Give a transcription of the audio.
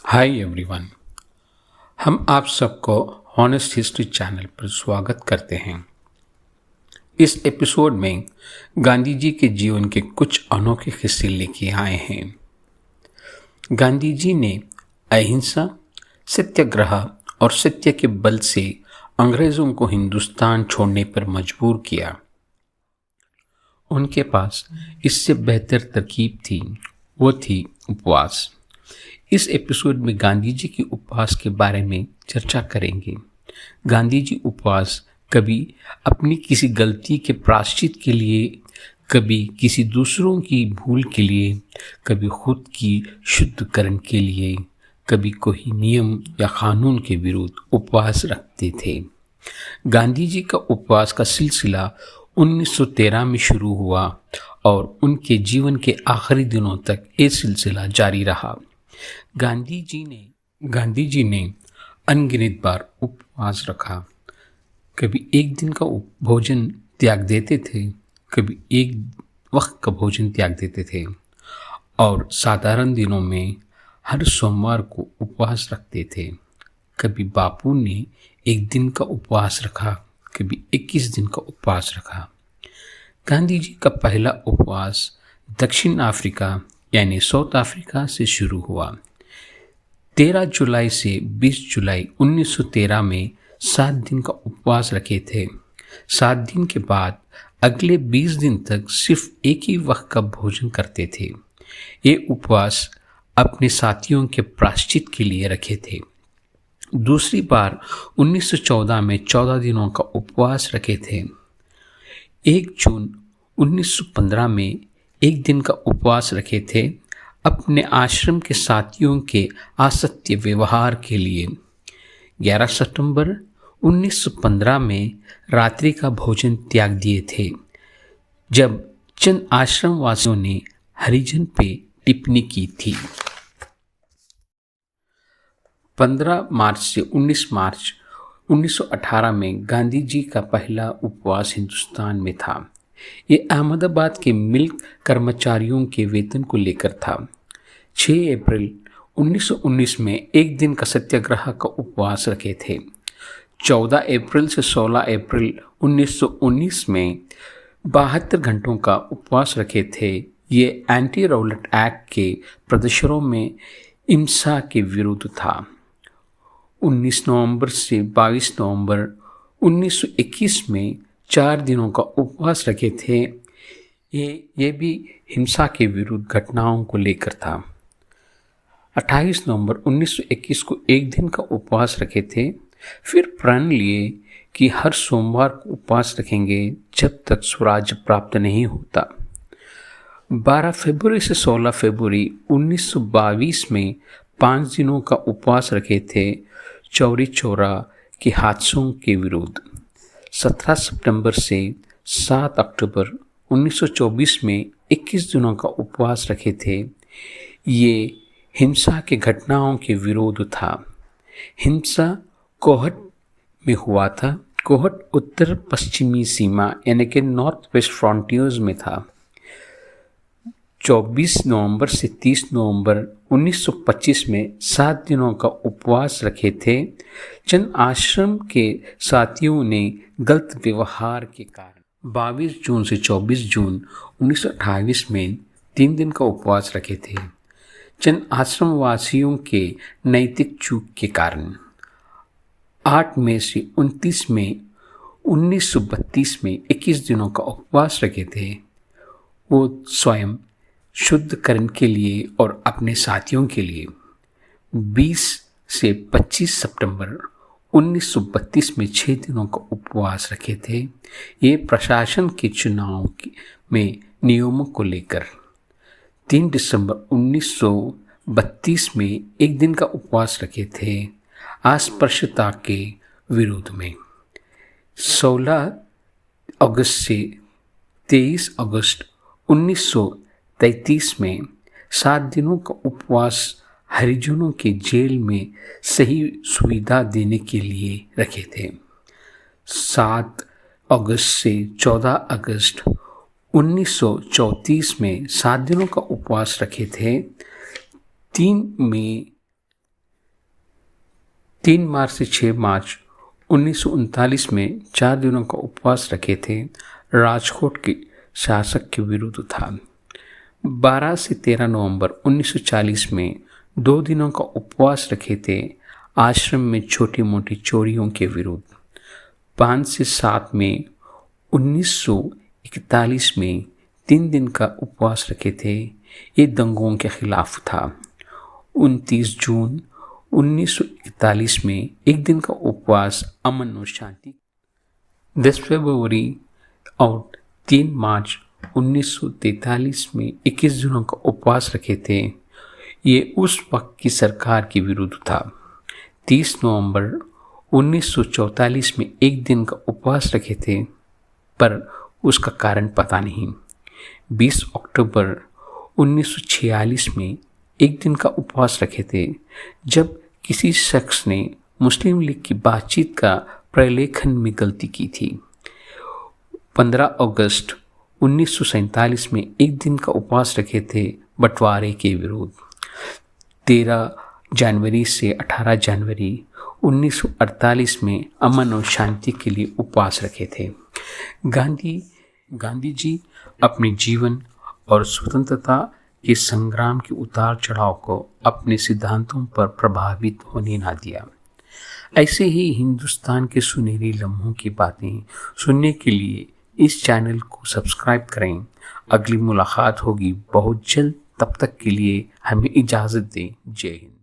Hi everyone. हम आप सबको हॉनेस्ट हिस्ट्री चैनल पर स्वागत करते हैं। इस एपिसोड में गांधी जी के जीवन के कुछ अनोखे किस्से लेके आए हैं। गांधी जी ने अहिंसा, सत्याग्रह और सत्य के बल से अंग्रेजों को हिंदुस्तान छोड़ने पर मजबूर किया। उनके पास इससे बेहतर तरकीब थी, वो थी उपवास। इस एपिसोड में गांधी जी के उपवास के बारे में चर्चा करेंगे। गांधी जी उपवास कभी अपनी किसी गलती के प्रायश्चित के लिए, कभी किसी दूसरों की भूल के लिए, कभी खुद की शुद्धिकरण के लिए, कभी कोई नियम या कानून के विरुद्ध उपवास रखते थे। गांधी जी का उपवास का सिलसिला 1913 में शुरू हुआ और उनके जीवन के आखिरी दिनों तक ये सिलसिला जारी रहा। गांधी जी ने अनगिनत बार उपवास रखा। कभी एक दिन का भोजन त्याग देते थे, कभी एक वक्त का भोजन त्याग देते थे और साधारण दिनों में हर सोमवार को उपवास रखते थे। कभी बापू ने एक दिन का उपवास रखा, कभी 21 दिन का उपवास रखा। गांधी जी का पहला उपवास दक्षिण अफ्रीका यानी साउथ अफ्रीका से शुरू हुआ। 13 जुलाई से 20 जुलाई 1913 में 7 दिन का उपवास रखे थे। 7 दिन के बाद अगले 20 दिन तक सिर्फ एक ही वक्त का भोजन करते थे। ये उपवास अपने साथियों के प्रायश्चित के लिए रखे थे। दूसरी बार 1914 में 14 दिनों का उपवास रखे थे। 1 जून 1915 में एक दिन का उपवास रखे थे अपने आश्रम के साथियों के असत्य व्यवहार के लिए। 11 सितंबर 1915 में रात्रि का भोजन त्याग दिए थे, जब चंद आश्रम वासियों ने हरिजन पे टिप्पणी की थी। 15 मार्च से 19 मार्च 1918 में गांधी जी का पहला उपवास हिंदुस्तान में था। ये अहमदाबाद के मिल कर्मचारियों के वेतन को लेकर था। 6 अप्रैल 1919 में एक दिन का सत्याग्रह का उपवास रखे थे। 14 अप्रैल से 16 अप्रैल 1919 में 72 घंटों का उपवास रखे थे। ये एंटी राउलेट एक्ट के प्रदर्शनों में हिंसा के विरुद्ध था। 19 नवंबर से 22 नवंबर 1921 में 4 दिनों का उपवास रखे थे। ये भी हिंसा के विरुद्ध घटनाओं को लेकर था। 28 नवंबर 1921 को एक दिन का उपवास रखे थे, फिर प्रण लिए कि हर सोमवार को उपवास रखेंगे जब तक स्वराज्य प्राप्त नहीं होता। 12 फरवरी से 16 फरवरी 1922 में 5 दिनों का उपवास रखे थे चौरी चौरा के हादसों के विरुद्ध। 17 सितंबर से 7 अक्टूबर 1924 में 21 दिनों का उपवास रखे थे। ये हिंसा के घटनाओं के विरुद्ध था। हिंसा कोहट में हुआ था। कोहट उत्तर पश्चिमी सीमा यानी कि नॉर्थ वेस्ट फ्रंटियर्स में था। 24 नवंबर से 30 नवंबर 1925 में 7 दिनों का उपवास रखे थे। चंद आश्रम के साथियों ने गलत व्यवहार के कारण 22 जून से 24 जून 1928 में 3 दिन का उपवास रखे थे। चंद आश्रम वासियों के नैतिक चूक के कारण 8 मई से 29 मई 1932 में 21 दिनों का उपवास रखे थे। वो स्वयं शुद्धिकरण के लिए और अपने साथियों के लिए। 20 से 25 सितंबर 1932 में 6 दिनों का उपवास रखे थे। ये प्रशासन के चुनाव में नियमों को लेकर। 3 दिसंबर 1932 में एक दिन का उपवास रखे थे अस्पृश्यता के विरोध में। 16 अगस्त से 23 अगस्त 1933 में 7 दिनों का उपवास हरिजनों के जेल में सही सुविधा देने के लिए रखे थे। 7 अगस्त से 14 अगस्त 1934 में 7 दिनों का उपवास रखे थे। 3 मई 3 मार्च से 6 मार्च 1939 में 4 दिनों का उपवास रखे थे। राजकोट के शासक के विरुद्ध था। 12 से 13 नवंबर 1940 में 2 दिनों का उपवास रखे थे आश्रम में छोटी मोटी चोरियों के विरुद्ध। 5 से 7 मई 1941 में 3 दिन का उपवास रखे थे। ये दंगों के खिलाफ था। 29 जून 1941 में 1 दिन का उपवास अमन और शांति। 10 फरवरी और 3 मार्च 1943 में 21 दिनों का उपवास रखे थे। ये उस वक्त की सरकार के विरुद्ध था। 30 नवंबर 1944 में 1 दिन का उपवास रखे थे, पर उसका कारण पता नहीं। 20 अक्टूबर 1946 में 1 दिन का उपवास रखे थे, जब किसी शख्स ने मुस्लिम लीग की बातचीत का प्रलेखन में गलती की थी। 15 अगस्त 1947 में 1 दिन का उपवास रखे थे बंटवारे के विरुद्ध। 13 जनवरी से 18 जनवरी 1948 में अमन और शांति के लिए उपवास रखे थे। गांधी जी अपने जीवन और स्वतंत्रता के संग्राम के उतार चढ़ाव को अपने सिद्धांतों पर प्रभावित होने ना दिया। ऐसे ही हिंदुस्तान के सुनहरे लम्हों की बातें सुनने के लिए इस चैनल को सब्सक्राइब करें। अगली मुलाकात होगी बहुत जल्द। तब तक के लिए हमें इजाज़त दें। जय हिंद।